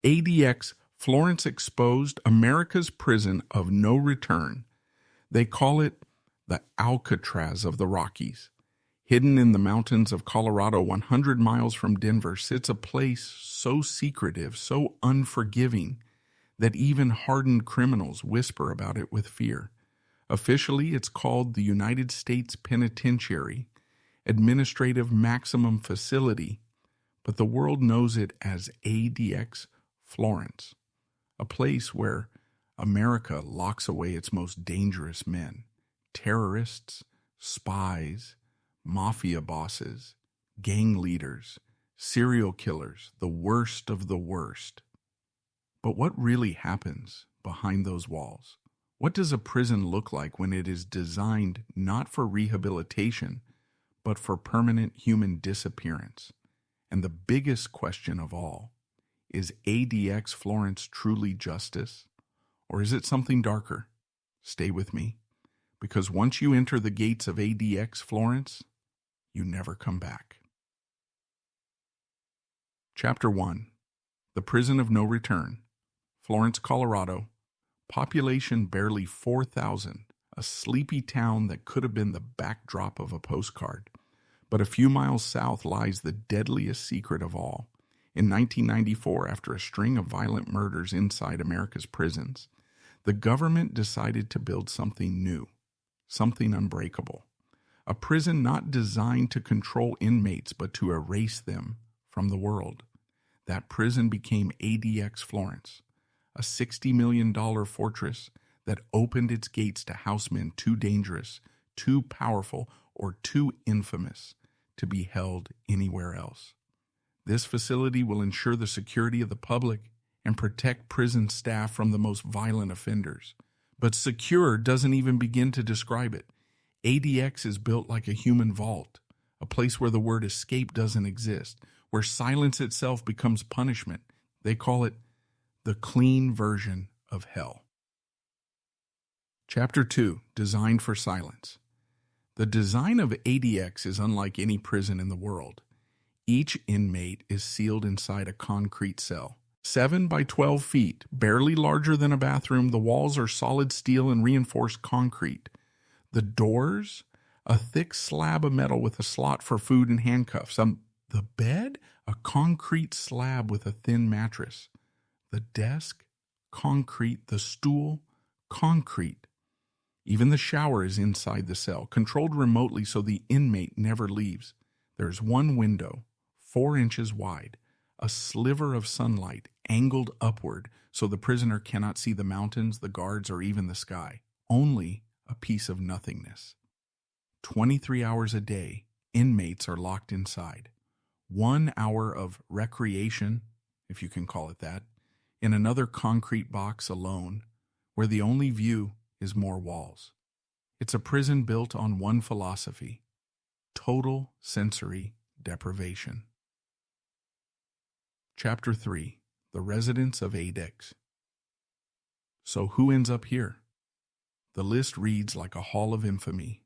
ADX Florence exposed America's prison of no return. They call it the Alcatraz of the Rockies. Hidden in the mountains of Colorado, 100 miles from Denver, sits a place so secretive, so unforgiving, that even hardened criminals whisper about it with fear. Officially, it's called the United States Penitentiary, Administrative Maximum Facility, but the world knows it as ADX Florence, a place where America locks away its most dangerous men, terrorists, spies, mafia bosses, gang leaders, serial killers, the worst of the worst. But what really happens behind those walls? What does a prison look like when it is designed not for rehabilitation, but for permanent human disappearance? And the biggest question of all, is ADX Florence truly justice? Or is it something darker? Stay with me, because once you enter the gates of ADX Florence, you never come back. Chapter 1. The Prison of No Return. Florence, Colorado. Population barely 4,000. A sleepy town that could have been the backdrop of a postcard. But a few miles south lies the deadliest secret of all. In 1994, after a string of violent murders inside America's prisons, the government decided to build something new, something unbreakable. A prison not designed to control inmates, but to erase them from the world. That prison became ADX Florence, a $60 million fortress that opened its gates to house men too dangerous, too powerful, or too infamous to be held anywhere else. This facility will ensure the security of the public and protect prison staff from the most violent offenders. But secure doesn't even begin to describe it. ADX is built like a human vault, a place where the word escape doesn't exist, where silence itself becomes punishment. They call it the clean version of hell. Chapter 2, Designed for Silence. The design of ADX is unlike any prison in the world. Each inmate is sealed inside a concrete cell. 7 by 12 feet, barely larger than a bathroom. The walls are solid steel and reinforced concrete. The doors, a thick slab of metal with a slot for food and handcuffs. The bed, a concrete slab with a thin mattress. The desk, concrete. The stool, concrete. Even the shower is inside the cell, controlled remotely so the inmate never leaves. There's one window, 4 inches wide, a sliver of sunlight angled upward so the prisoner cannot see the mountains, the guards, or even the sky. Only a piece of nothingness. 23 hours a day, inmates are locked inside. 1 hour of recreation, if you can call it that, in another concrete box alone, where the only view is more walls. It's a prison built on one philosophy: total sensory deprivation. Chapter 3. The Residents of ADX. So who ends up here? The list reads like a hall of infamy.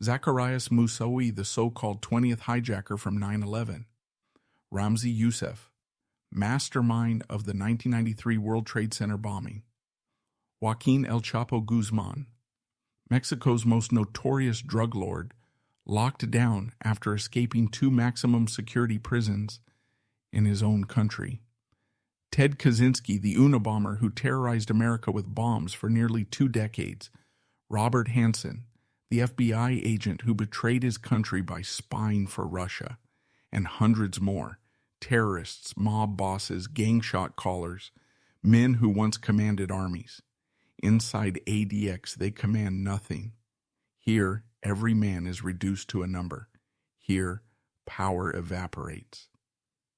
Zacarias Moussaoui, the so-called 20th hijacker from 9/11. Ramzi Yousef, mastermind of the 1993 World Trade Center bombing. Joaquín El Chapo Guzmán, Mexico's most notorious drug lord, locked down after escaping 2 maximum security prisons in his own country. Ted Kaczynski, the Unabomber who terrorized America with bombs for nearly 2 decades. Robert Hansen, the FBI agent who betrayed his country by spying for Russia. And hundreds more, terrorists, mob bosses, gang shot callers, men who once commanded armies. Inside ADX, they command nothing. Here, every man is reduced to a number. Here, power evaporates.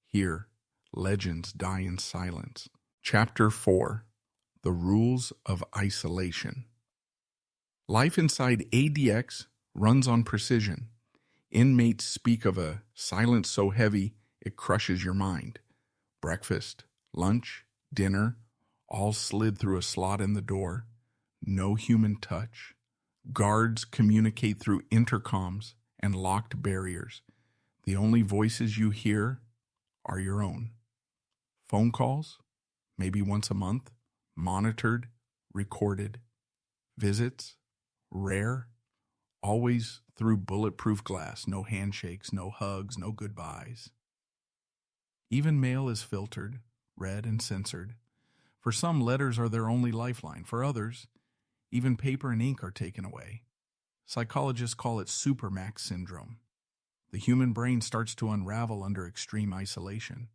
Here, legends die in silence. Chapter 4. The Rules of Isolation. Life inside ADX runs on precision. Inmates speak of a silence so heavy it crushes your mind. Breakfast, lunch, dinner, all slid through a slot in the door. No human touch. Guards communicate through intercoms and locked barriers. The only voices you hear are your own. Phone calls, maybe once a month, monitored, recorded. Visits, rare, always through bulletproof glass, no handshakes, no hugs, no goodbyes. Even mail is filtered, read, and censored. For some, letters are their only lifeline. For others, even paper and ink are taken away. Psychologists call it Supermax syndrome. The human brain starts to unravel under extreme isolation.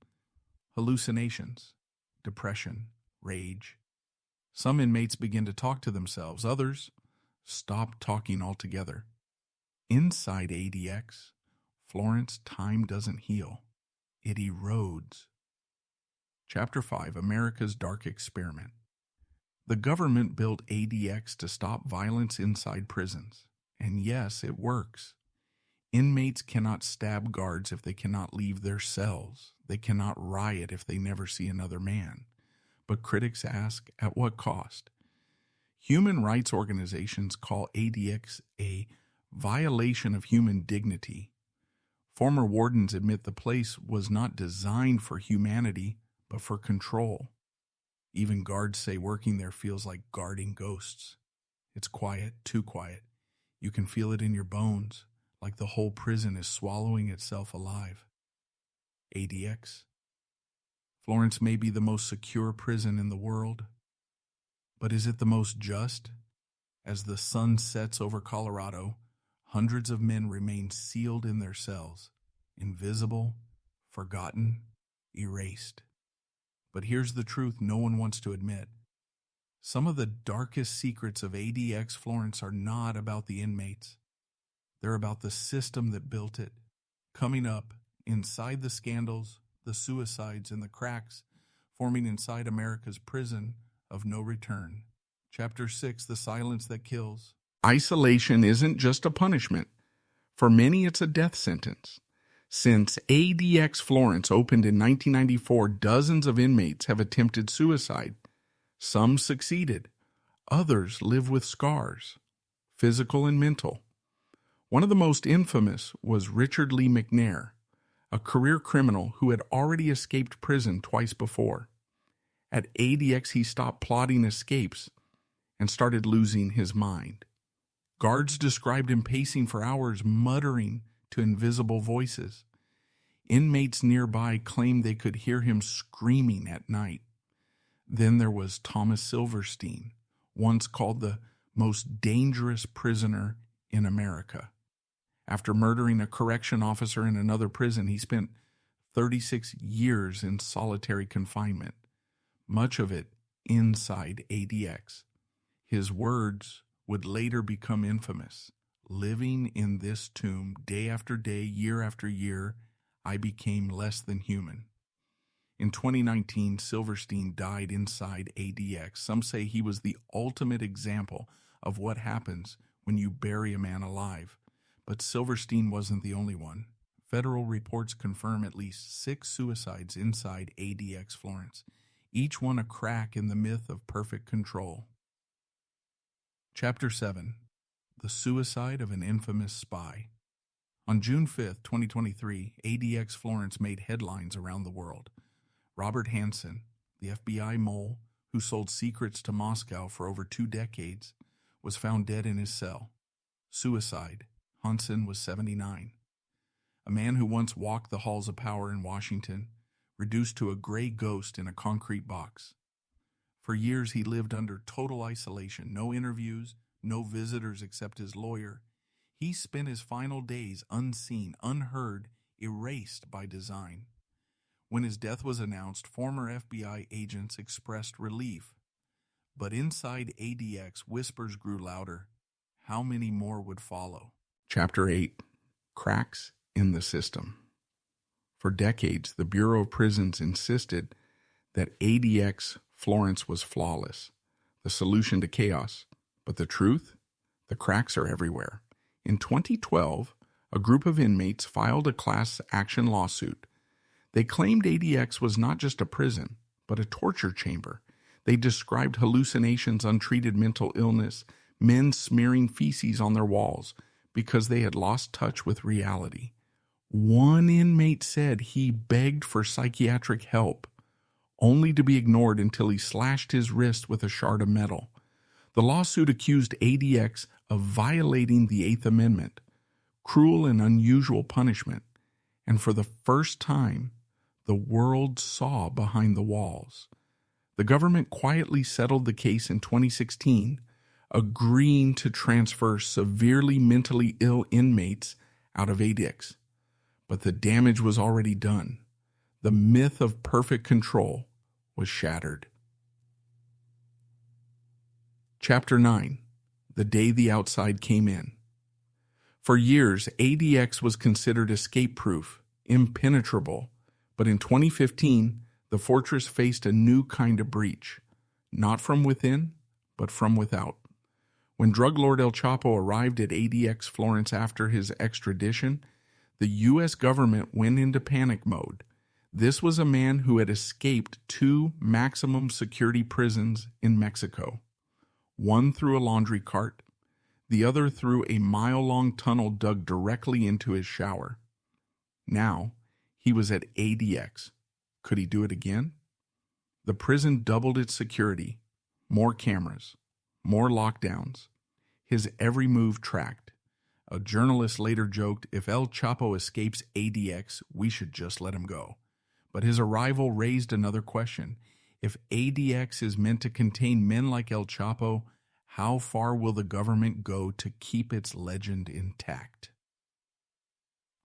Hallucinations, depression, rage. Some inmates begin to talk to themselves. Others stop talking altogether. Inside ADX, Florence, time doesn't heal. It erodes. Chapter 5, America's Dark Experiment. The government built ADX to stop violence inside prisons. And yes, it works. Inmates cannot stab guards if they cannot leave their cells. They cannot riot if they never see another man. But critics ask, at what cost? Human rights organizations call ADX a violation of human dignity. Former wardens admit the place was not designed for humanity, but for control. Even guards say working there feels like guarding ghosts. It's quiet, too quiet. You can feel it in your bones, like the whole prison is swallowing itself alive. ADX. Florence may be the most secure prison in the world, but is it the most just? As the sun sets over Colorado, hundreds of men remain sealed in their cells, invisible, forgotten, erased. But here's the truth no one wants to admit. Some of the darkest secrets of ADX Florence are not about the inmates. They're about the system that built it. Coming up, inside the scandals, the suicides, and the cracks forming inside America's prison of no return. Chapter 6, The Silence That Kills. Isolation isn't just a punishment. For many, it's a death sentence. Since ADX Florence opened in 1994, dozens of inmates have attempted suicide. Some succeeded. Others live with scars, physical and mental. One of the most infamous was Richard Lee McNair, a career criminal who had already escaped prison twice before. At ADX, he stopped plotting escapes and started losing his mind. Guards described him pacing for hours, muttering to invisible voices. Inmates nearby claimed they could hear him screaming at night. Then there was Thomas Silverstein, once called the most dangerous prisoner in America. After murdering a correction officer in another prison, he spent 36 years in solitary confinement, much of it inside ADX. His words would later become infamous. Living in this tomb day after day, year after year, I became less than human. In 2019, Silverstein died inside ADX. Some say he was the ultimate example of what happens when you bury a man alive. But Silverstein wasn't the only one. Federal reports confirm at least 6 suicides inside ADX Florence, each one a crack in the myth of perfect control. Chapter 7, The Suicide of an Infamous Spy. On June 5, 2023, ADX Florence made headlines around the world. Robert Hansen, the FBI mole who sold secrets to Moscow for over 2 decades, was found dead in his cell. Suicide. Hansen was 79. A man who once walked the halls of power in Washington, reduced to a gray ghost in a concrete box. For years he lived under total isolation, no interviews, no visitors except his lawyer. He spent his final days unseen, unheard, erased by design. When his death was announced, former FBI agents expressed relief. But inside ADX, whispers grew louder. How many more would follow? Chapter 8, Cracks in the System. For decades, the Bureau of Prisons insisted that ADX Florence was flawless, the solution to chaos. But the truth? The cracks are everywhere. In 2012, a group of inmates filed a class action lawsuit. They claimed ADX was not just a prison, but a torture chamber. They described hallucinations, untreated mental illness, men smearing feces on their walls because they had lost touch with reality. One inmate said he begged for psychiatric help. only to be ignored until he slashed his wrist with a shard of metal. The lawsuit accused ADX of violating the Eighth Amendment, cruel and unusual punishment, and for the first time, the world saw behind the walls. The government quietly settled the case in 2016, agreeing to transfer severely mentally ill inmates out of ADX. But the damage was already done. The myth of perfect control was shattered. Chapter 9. The Day the Outside Came In. For years, ADX was considered escape-proof, impenetrable, but in 2015, the fortress faced a new kind of breach, not from within, but from without. When drug lord El Chapo arrived at ADX Florence after his extradition, the U.S. government went into panic mode. This was a man who had escaped 2 maximum security prisons in Mexico, one through a laundry cart, the other through a mile-long tunnel dug directly into his shower. Now, he was at ADX. Could he do it again? The prison doubled its security, more cameras, more lockdowns, his every move tracked. A journalist later joked, if El Chapo escapes ADX, we should just let him go. But his arrival raised another question. If ADX is meant to contain men like El Chapo, how far will the government go to keep its legend intact?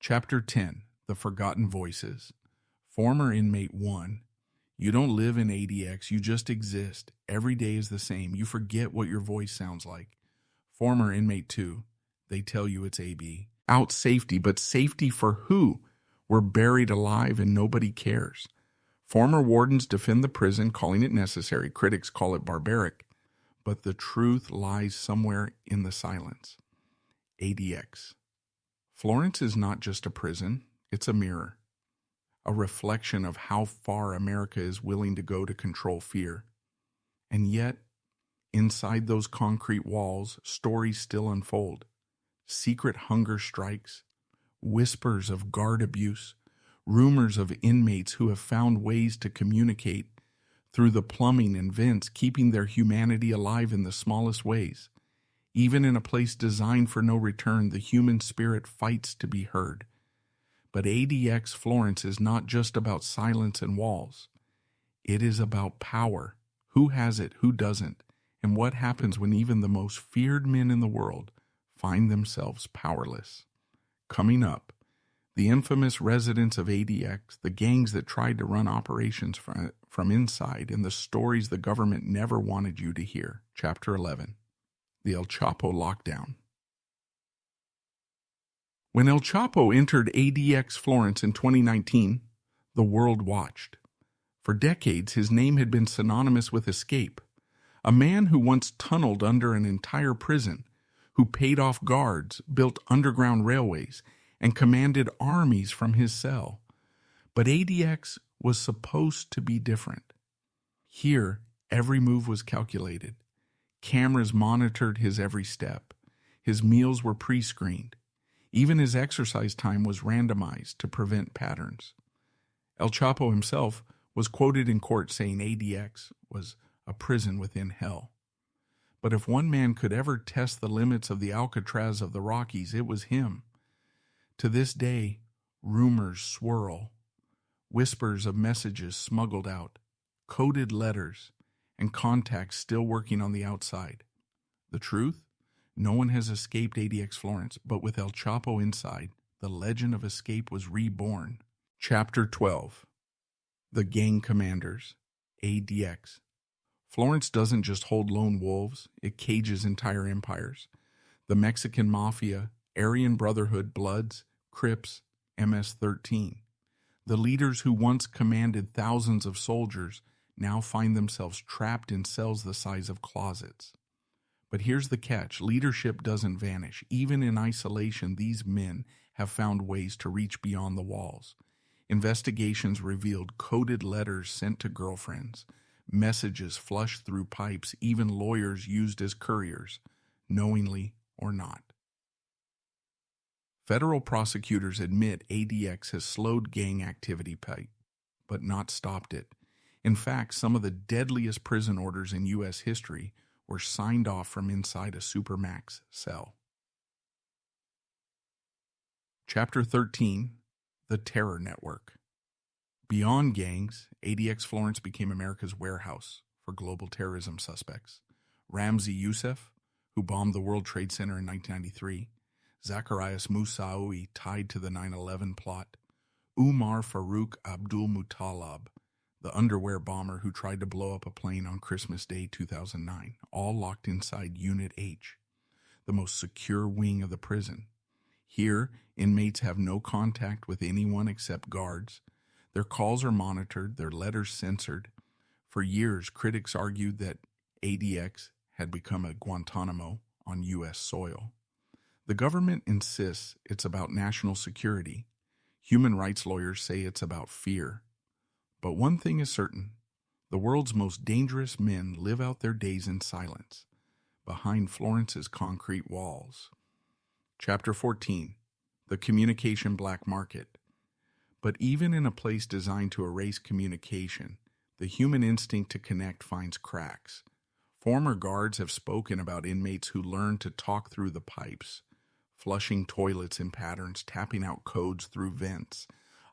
Chapter 10. The Forgotten Voices. Former Inmate 1. You don't live in ADX, you just exist. Every day is the same. You forget what your voice sounds like. Former Inmate 2. They tell you it's AB. Out safety, but safety for who? We're buried alive and nobody cares. Former wardens defend the prison, calling it necessary. Critics call it barbaric. But the truth lies somewhere in the silence. ADX. Florence is not just a prison, it's a mirror. A reflection of how far America is willing to go to control fear. And yet, inside those concrete walls, stories still unfold. Secret hunger strikes, whispers of guard abuse, rumors of inmates who have found ways to communicate through the plumbing and vents, keeping their humanity alive in the smallest ways. Even in a place designed for no return, the human spirit fights to be heard. But ADX Florence is not just about silence and walls. It is about power. Who has it, who doesn't, and what happens when even the most feared men in the world find themselves powerless. Coming up, the infamous residents of ADX, the gangs that tried to run operations from inside, and the stories the government never wanted you to hear. Chapter 11. The El Chapo Lockdown. When El Chapo entered ADX Florence in 2019, the world watched. For decades, his name had been synonymous with escape. A man who once tunneled under an entire prison, who paid off guards, built underground railways, and commanded armies from his cell. But ADX was supposed to be different. Here, every move was calculated. Cameras monitored his every step. His meals were pre-screened. Even his exercise time was randomized to prevent patterns. El Chapo himself was quoted in court saying ADX was a prison within hell. But if one man could ever test the limits of the Alcatraz of the Rockies, it was him. To this day, rumors swirl, whispers of messages smuggled out, coded letters, and contacts still working on the outside. The truth? No one has escaped ADX Florence, but with El Chapo inside, the legend of escape was reborn. Chapter 12. The Gang Commanders, ADX. Florence doesn't just hold lone wolves, it cages entire empires. The Mexican Mafia, Aryan Brotherhood, Bloods, Crips, MS-13. The leaders who once commanded thousands of soldiers now find themselves trapped in cells the size of closets. But here's the catch. Leadership doesn't vanish. Even in isolation, these men have found ways to reach beyond the walls. Investigations revealed coded letters sent to girlfriends, messages flushed through pipes, even lawyers used as couriers, knowingly or not. Federal prosecutors admit ADX has slowed gang activity, but not stopped it. In fact, some of the deadliest prison orders in U.S. history were signed off from inside a Supermax cell. Chapter 13, The Terror Network. Beyond gangs, ADX Florence became America's warehouse for global terrorism suspects. Ramzi Yousef, who bombed the World Trade Center in 1993, Zacarias Moussaoui, tied to the 9/11 plot, Umar Farouk Abdul Muttalib, the underwear bomber who tried to blow up a plane on Christmas Day 2009, all locked inside Unit H, the most secure wing of the prison. Here, inmates have no contact with anyone except guards. Their calls are monitored, their letters censored. For years, critics argued that ADX had become a Guantanamo on U.S. soil. The government insists it's about national security. Human rights lawyers say it's about fear. But one thing is certain: the world's most dangerous men live out their days in silence, behind Florence's concrete walls. Chapter 14, The Communication Black Market. But even in a place designed to erase communication, the human instinct to connect finds cracks. Former guards have spoken about inmates who learned to talk through the pipes, flushing toilets in patterns, tapping out codes through vents.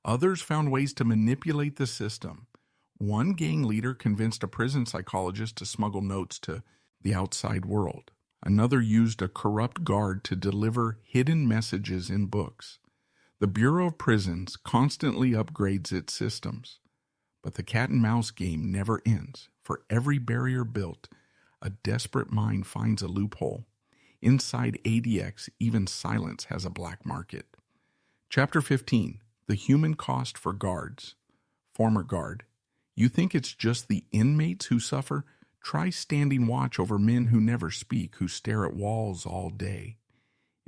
Others found ways to manipulate the system. One gang leader convinced a prison psychologist to smuggle notes to the outside world. Another used a corrupt guard to deliver hidden messages in books. The Bureau of Prisons constantly upgrades its systems. But the cat-and-mouse game never ends. For every barrier built, a desperate mind finds a loophole. Inside ADX, even silence has a black market. Chapter 15, The Human Cost for Guards. Former guard. You think it's just the inmates who suffer? Try standing watch over men who never speak, who stare at walls all day.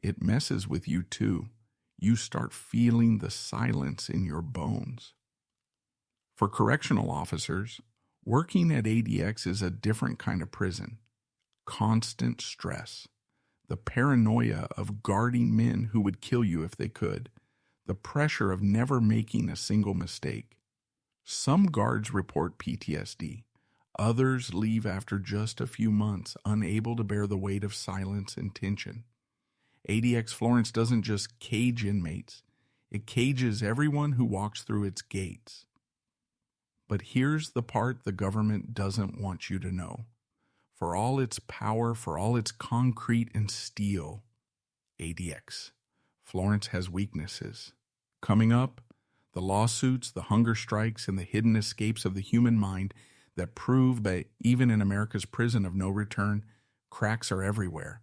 It messes with you too. You start feeling the silence in your bones. For correctional officers, working at ADX is a different kind of prison. Constant stress. The paranoia of guarding men who would kill you if they could. The pressure of never making a single mistake. Some guards report PTSD. Others leave after just a few months, unable to bear the weight of silence and tension. ADX Florence doesn't just cage inmates. It cages everyone who walks through its gates. But here's the part the government doesn't want you to know. For all its power, for all its concrete and steel, ADX Florence has weaknesses. Coming up, the lawsuits, the hunger strikes, and the hidden escapes of the human mind that prove that even in America's prison of no return, cracks are everywhere.